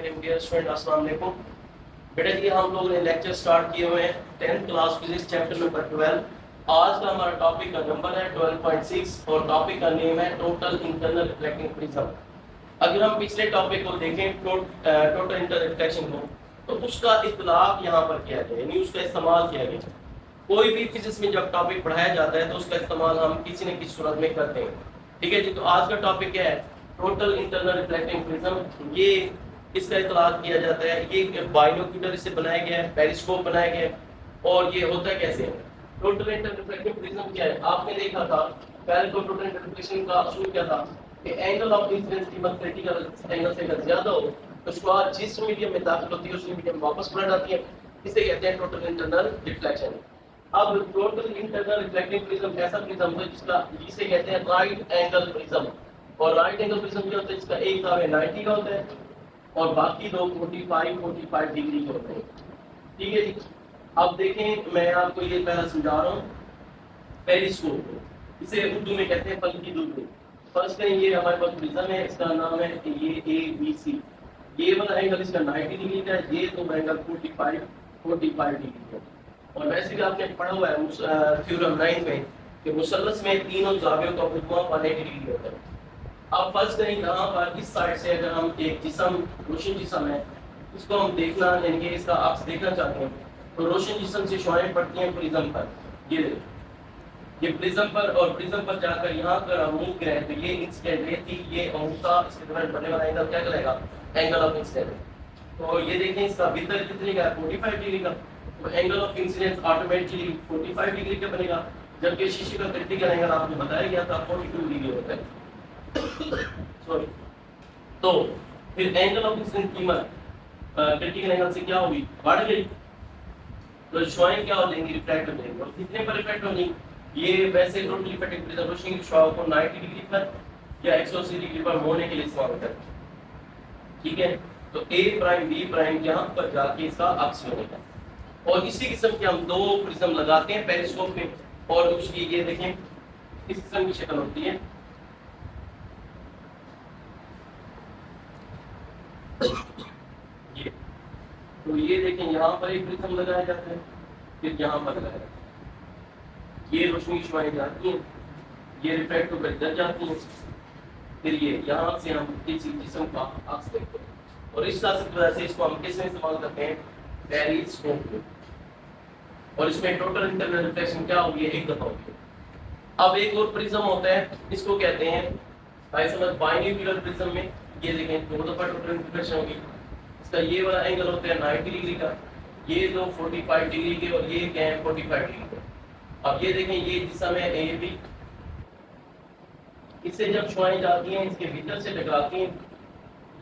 میرے dear student السلام علیکم. بیٹا جی ہم لوگ نے لیکچر سٹارٹ کیے ہوئے ہیں 10th class physics chapter number 12. آج کا ہمارا ٹاپک کا نمبر ہے 12.6 اور ٹاپک کا نیم ہے ٹوٹل انٹرنل ریفلیکٹنگ پرزم. اگر ہم پچھلے ٹاپک کو دیکھیں ٹوٹل انٹرنل ریفلیکشن کو تو اس کا اطلاق یہاں پر کیا گیا یعنی اس کا استعمال کیا گیا. کوئی بھی فزکس میں جب ٹاپک پڑھایا جاتا ہے تو اس کا استعمال ہم کسی نہ کسی صورت میں کرتے ہیں. ٹھیک ہے جی. تو آج کا ٹاپک کیا ہے ٹوٹل انٹرنل ریفلیکٹنگ پرزم. یہ اس کا اطلاق کیا جاتا ہے یہ بائنوکولر سے بنایا گیا ہے پیریسکوپ بنایا گیا ہے. اور یہ ہوتا کیسے ہے ٹوٹل انٹرنل ریفلیکٹنگ پرزم کیا ہے. آپ نے دیکھا تھا پہلے تو ٹوٹل انٹرنل ریفلیکشن کا اصول کیا تھا کہ اینگل آف انسیڈنس کی مت کریٹیکل اینگل سے اگر زیادہ ہو تو اس کے بعد جس میڈیم میں داخل ہوتی ہے اس میڈیم واپس پلٹ آتی ہے. اسے کہتے ہیں ٹوٹل انٹرنل ریفلیکشن. اب ٹوٹل انٹرنل ریفلیکٹنگ پرزم ایسا پرزم ہے جس کا جسے کہتے ہیں رائٹ اینگل پرزم. اور رائٹ اینگل پرزم کیا ہوتا ہے جس کا ایک زاویہ 90 کا ہوتا ہے اور باقی دو 45 ڈگری کے ہوتے ہیں. ٹھیک ہے جی. اب دیکھیں میں آپ کو یہ پہلا سمجھا رہا ہوں پیریسکوپ. اسے اردو میں کہتے ہیں فلکی دوربین. فرض کریں یہ ہمارے پاس پرزم ہے اس کا نام ہے یہ اے بی سی. یہ والا اینگل اس کا 90 ڈگری کا ہے. یہ دو اینگل 45 ڈگری کا. اور ویسے بھی آپ نے پڑھا ہوا ہے تھیورم 9 میں کہ مثلث میں تینوں زاویوں کا مجموع 180 ڈگری ہوتا ہے. اب فرض کریں یہاں پر اس سائڈ سے اگر ہم ایک جسم روشن جسم ہے اس کو ہم دیکھنا یعنی کہ اس کا عکس دیکھنا چاہتے ہیں تو روشن جسم سے شعاعیں پڑتی ہیں پرزم پر. یہ پرزم پر اور پرزم پر جا کر یہاں پر منہ گرے تو یہ انسیڈنٹ رے تھی یہ انگوٹھا اس کے دوران بننے والا اینگل کیا کہلائے گا اینگل آف انسیڈنٹ. تو یہ دیکھیں اس کا بھیتر کتنے کا ہے 45 ڈگری کا. تو angle of incidence automatically 45 degree کا بنے گا جبکہ شیشے کا کریٹیکل اینگل آپ کو بتایا گیا تھا 42 ڈگری ہوتا ہے. سوری. تو پھر اینگل آف انسیڈنس قیمت کریٹیکل اینگل سے کیا ہوگی بڑھ گئی تو شعاعیں کیا ہو جائیں گی ریفلیکٹ ہو جائیں گی. اور کتنے پر ریفلیکٹ ہوں گی یہ ویسے ٹوٹل ریفلیکٹنگ پرزم روشنی کی شعاعوں کو 90 ڈگری پر یا 180 ڈگری پر موڑنے کے لیے استعمال ہوتا ہے. ٹھیک ہے. تو اے پرائم بی پرائم یہاں پر جا کے اس کا عکس ہونے کا. اور اسی قسم کے ہم دو پرزم لگاتے ہیں پیریسکوپ میں اور اس کی یہ دیکھیں اس قسم کی شکل ہوتی ہے. تو یہ دیکھیں یہاں پر ایک پرزم لگایا جاتا ہے پھر یہاں پر لگایا جاتا ہے. یہ روشنی کی شعاعیں جاتی ہیں یہ ریفلیکٹ ہو کر ادھر جاتی ہیں پھر یہ یہاں سے ہم کسی جسم کا عکس دیکھتے ہیں. اور اس طرح کی وجہ سے اس کو ہم کس میں استعمال کرتے ہیں پیریسکوپ میں. اور اس میں ٹوٹل انٹرنل ریفلیکشن کیا ہوگی ایک دفعہ ہوگی. اب ایک اور پرزم ہوتا ہے اس کو کہتے ہیں بائنوکولر پرزم میں یہ دیکھیں دو دفعہ ٹوٹل ریفلیکشن ہوگی. اس کا یہ والا اینگل ہوتا ہے 90 ڈگری کا یہ دو 45 ڈگری کے اور یہ کیا ہے 45 ڈگری کے. اب یہ دیکھیں یہ جسم ہے اے بی. اس سے جب شعاعیں جاتی ہیں اس کے بھیتر سے ٹکراتی ہیں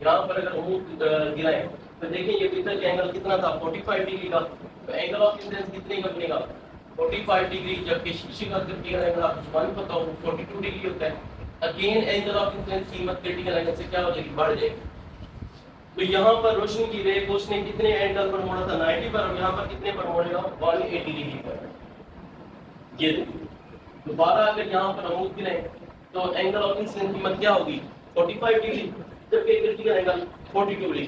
یہاں پر اگر عمود گرائیں تو دیکھیں یہ بھیتر کا اینگل کتنا تھا 45 ڈگری کا. تو اینگل آف انسیڈنس کتنے کا بنے گا 45 ڈگری جبکہ شیشے کا کریٹیکل اینگل آپ کو زبان پتہ ہو 42 ڈگری ہوتا ہے. اگین اینگل آف انسیڈنس قیمت کریٹیکل اینگل سے کیا ہو جائے گی بڑھ جائے گی. تو یہاں پر روشنی کی رے کو اس نے کتنے اینگل پر موڑا تھا 90 پر اور یہاں پر کتنے پر موڑے گا 180 ڈگری پر. یہ دیکھیں دوبارہ اگر یہاں پر عمود گریں تو اینگل آف انسیڈنس قیمت کیا ہوگی 45 ڈگری جبکہ کریٹیکل اینگل 42 ڈگری.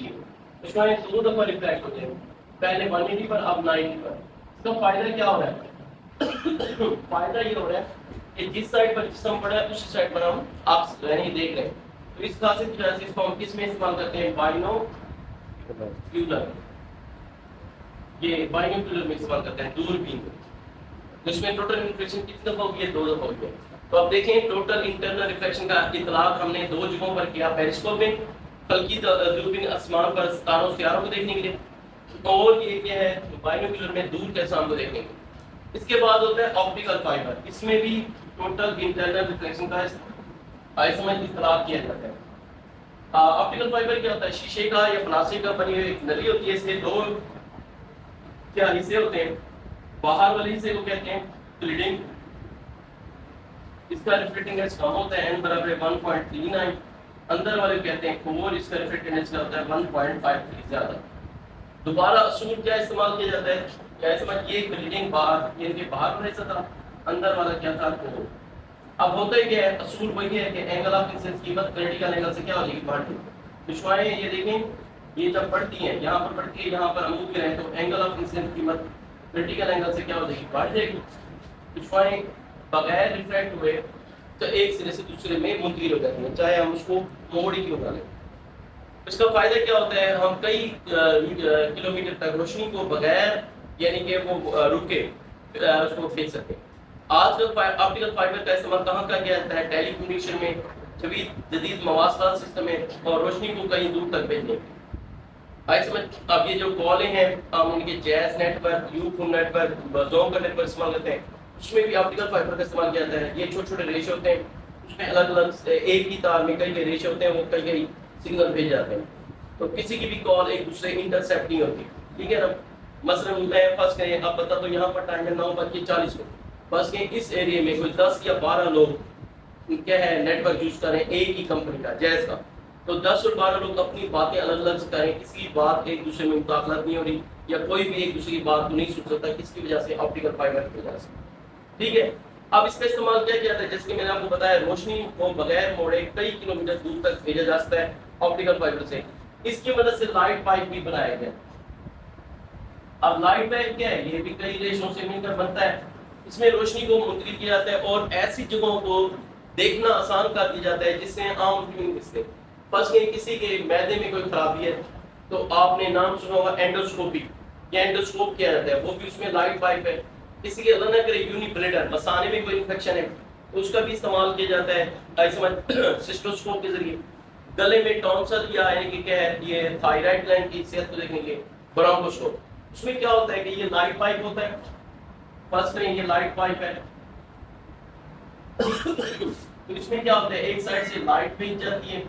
اس میں دو دفعہ ریفلیکٹ ہوتے ہیں پہلے 180 پر اب 90 پر. اس کا فائدہ کیا ہو رہا ہے فائدہ یہ ہو رہا ہے کہ جس سائڈ پر جسم پڑا ہے اسی سائڈ پر ہم عکس یعنی دیکھ رہے ہیں. تو اس خاصیت کی وجہ سے اس کو ہم کس میں استعمال کرتے ہیں بائنوکولر. یہ بائنوکولر میں استعمال کرتے ہیں دوربین. اس میں ٹوٹل ریفلیکشن کتنی دفعہ ہوئی ہے 2 دفعہ ہوئی ہے. تو اب دیکھیں ٹوٹل انٹرنل ریفلیکشن کا اطلاق ہم نے 2 جگہوں پر کیا پیریسکوپ میں فلکی دوربین آسمان پر ستاروں سیاروں کو دیکھنے کے لیے اور یہ کیا ہے بائنوکولر میں دور کے اجسام کو دیکھنے کے لیے. اس کے بعد ہوتا ہے آپٹیکل فائبر. اس میں بھی ٹوٹل انٹرنل ریفلیکشن کا سمجھ اطلاق کیا جاتا ہے. آپٹیکل فائبر کیا ہوتا ہے شیشے کا یا پلاسٹک کا بنی ہوئی ایک نلی ہوتی ہے. اس کے 2 کیا حصے ہوتے ہیں. باہر والے حصے کو کہتے ہیں پلیٹنگ. اس کا ریفلیکٹنگ انڈیکس کم ہوتا ہے n برابر 1.39. اندر والے کو کہتے ہیں کور. اس کا ریفلیکٹنگ انڈیکس کیا ہوتا ہے 1.53 زیادہ. دوبارہ اصول کیا استعمال کیا جاتا ہے کیا سمجھ یہ پلیٹنگ باہر یہ کے باہر والا حصہ تھا اندر والا کیا تھا کور. اب ہوتا ہی کیا ہے اصول وہی ہے کہ اینگل آف انسیڈنس قیمت کریٹیکل اینگل سے کیا ہو جائے گی بڑھ جائے گی. شعاعیں یہ دیکھیں یہ جب پڑھتی ہیں یہاں پر پڑھتی ہے یہاں پر عمود میں رہے تو اینگل آف انسیڈنس کی مت کریٹیکل اینگل سے کیا ہو جائے گی بڑھ جائے گی. کچھ پوائنٹ بغیر ریفلیکٹ ہوئے تو ایک سرے سے دوسرے میں منتقل ہو جاتی ہیں چاہے ہم اس کو موڑ ہی کیوں نہ لیں. اس کا فائدہ کیا ہوتا ہے ہم کئی کلومیٹر تک روشنی کو بغیر یعنی کہ وہ رکے اس کو دیکھ سکتے ہیں. آج کل آپٹیکل فائبر کا استعمال کہاں کا کیا جاتا ہے ٹیلی کمیونیکیشن میں جدید مواصلات سسٹم میں اور روشنی کو کہیں دور تک بھیجنے کے. آئی سمجھ اب یہ جو کالیں ہیں ہم ان کے Jazz network Ufone network Zoom کا نیٹ ورک استعمال کرتے ہیں اس میں بھی آپٹیکل فائبر کا استعمال کیا جاتا ہے. یہ چھوٹے چھوٹے ریشے ہوتے ہیں اس میں الگ الگ ایک ہی تار میں کئی ریشے ہوتے ہیں وہ کئی کئی سگنل بھیج جاتے ہیں تو کسی کی بھی کال ایک دوسرے انٹرسیپٹ نہیں ہوتی. ٹھیک ہے نا. مثلاً میں فرض کریں اب بتا تو یہاں پر ٹائم ہے 9:40 بس کہ اس ایریا میں کوئی 10 یا 12 لوگ کیا ہے نیٹ ورک یوز کریں ایک ہی کمپنی کا جیز کا تو 10 اور 12 لوگ اپنی باتیں الگ الگ سے کریں کسی کی بات ایک دوسرے میں مداخلت نہیں ہو رہی یا کوئی بھی ایک دوسرے کی بات کو نہیں سن سکتا کس کی وجہ سے آپٹیکل فائبر کی وجہ سے. ٹھیک ہے. اب اس کا استعمال کیا کیا جاتا ہے جیسے کہ میں نے آپ کو بتایا روشنی کو بغیر موڑے کئی کلومیٹر دور تک بھیجا جا سکتا ہے آپٹیکل فائبر سے. اس کی مدد سے لائٹ پائپ بھی بنایا گیا. اب لائٹ پائپ کیا ہے یہ بھی کئی ریشوں سے مل کر بنتا ہے. اس میں روشنی کو منتقل کیا جاتا ہے اور ایسی جگہوں کو دیکھنا آسان کر دیا جاتا ہے جس سے عام سے فرض کہ کسی کے معدے میں کوئی خرابی ہے تو آپ نے نام سنا ہوگا اینڈوسکوپی. یہ اینڈوسکوپ کیا جاتا ہے وہ بھی اس میں لائٹ پائپ ہے. کسی کے اللہ نہ کرے یونی بلیڈر مثانے میں کوئی انفیکشن ہے تو اس کا بھی استعمال کیا جاتا ہے ایسے سسٹوسکوپ کے ذریعے. گلے میں ٹونسل یا یعنی کہ کیا ہے یہ تھائرائڈ گلینڈ کی صحت کو دیکھنے کے برونکوسکوپ. اس میں کیا ہوتا ہے کہ یہ لائٹ پائپ ہوتا ہے فرض کریں یہ لائٹ پائپ ہے تو اس میں کیا ہوتا ہے ایک سائڈ سے لائٹ بھیج جاتی ہے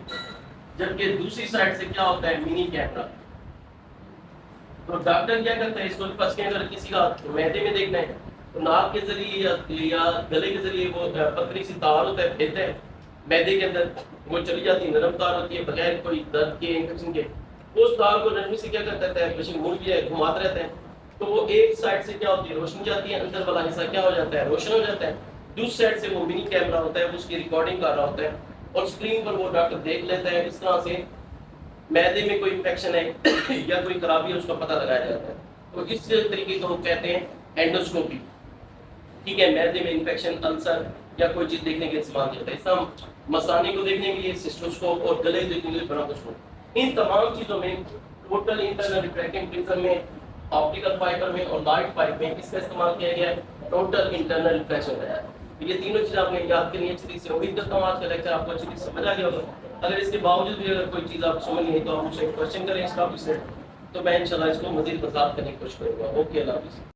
جبکہ دوسری سائڈ سے کیا ہوتا ہے منی کیمرہ. تو ڈاکٹر کیا کرتا ہے اس کو فرض کریں اگر کسی کا معدے میں دیکھنا ہے تو ناک کے ذریعے یا گلے کے ذریعے وہ پتلی سی تار ہوتا ہے بھیجتا ہے معدے کے اندر وہ چلی جاتی ہے نرم تار ہوتی ہے بغیر کوئی درد کے انفیکشن کے. اس تار کو نرمی سے کیا کرتا ہے پیشنٹ مڑ بھی گھماتا رہتا ہے تو وہ ایک سائڈ سے کیا ہوتی ہے روشنی جاتی ہے اندر والا حصہ کیا ہو جاتا ہے روشن ہو جاتا ہے. دوسری سائڈ سے وہ منی کیمرہ ہوتا ہے وہ اس کی ریکارڈنگ کر رہا ہوتا ہے اور اسکرین پر وہ ڈاکٹر دیکھ لیتا ہے. اس طرح سے معدے میں کوئی انفیکشن ہے یا کوئی خرابی ہے اس کا پتہ لگایا جاتا ہے. تو اس طریقے کو ہم کہتے ہیں اینڈوسکوپی. ٹھیک ہے. معدے میں انفیکشن السر یا کوئی چیز دیکھنے کے استعمال کیا جاتا ہے. اس طرح مثانے کو دیکھنے کے لیے سسٹوسکوپ اور گلے دیکھنے کے لیے برونکوسکوپ. ان تمام چیزوں میں ٹوٹل انٹرنل ریفریکٹنگ پرزم میں آپٹیکل فائبر میں اور لائٹ پائپ میں اس کا استعمال کیا گیا ہے ٹوٹل انٹرنل ریفریکشن ہے. یہ تینوں چیزیں آپ نے یاد کرنی ہے اچھی سے. امید کرتا ہوں آج کا لیکچر آپ کو اچھی طرح سمجھ آ گیا ہوگا. اگر اس کے باوجود بھی اگر کوئی چیز آپ کو سمجھ نہیں ہے تو آپ مجھ سے کوشچن کریں اس ٹاپک سے تو میں انشاءاللہ اس کو مزید وضاحت کرنے کی کوشش کروں گا. اوکے اللہ حافظ.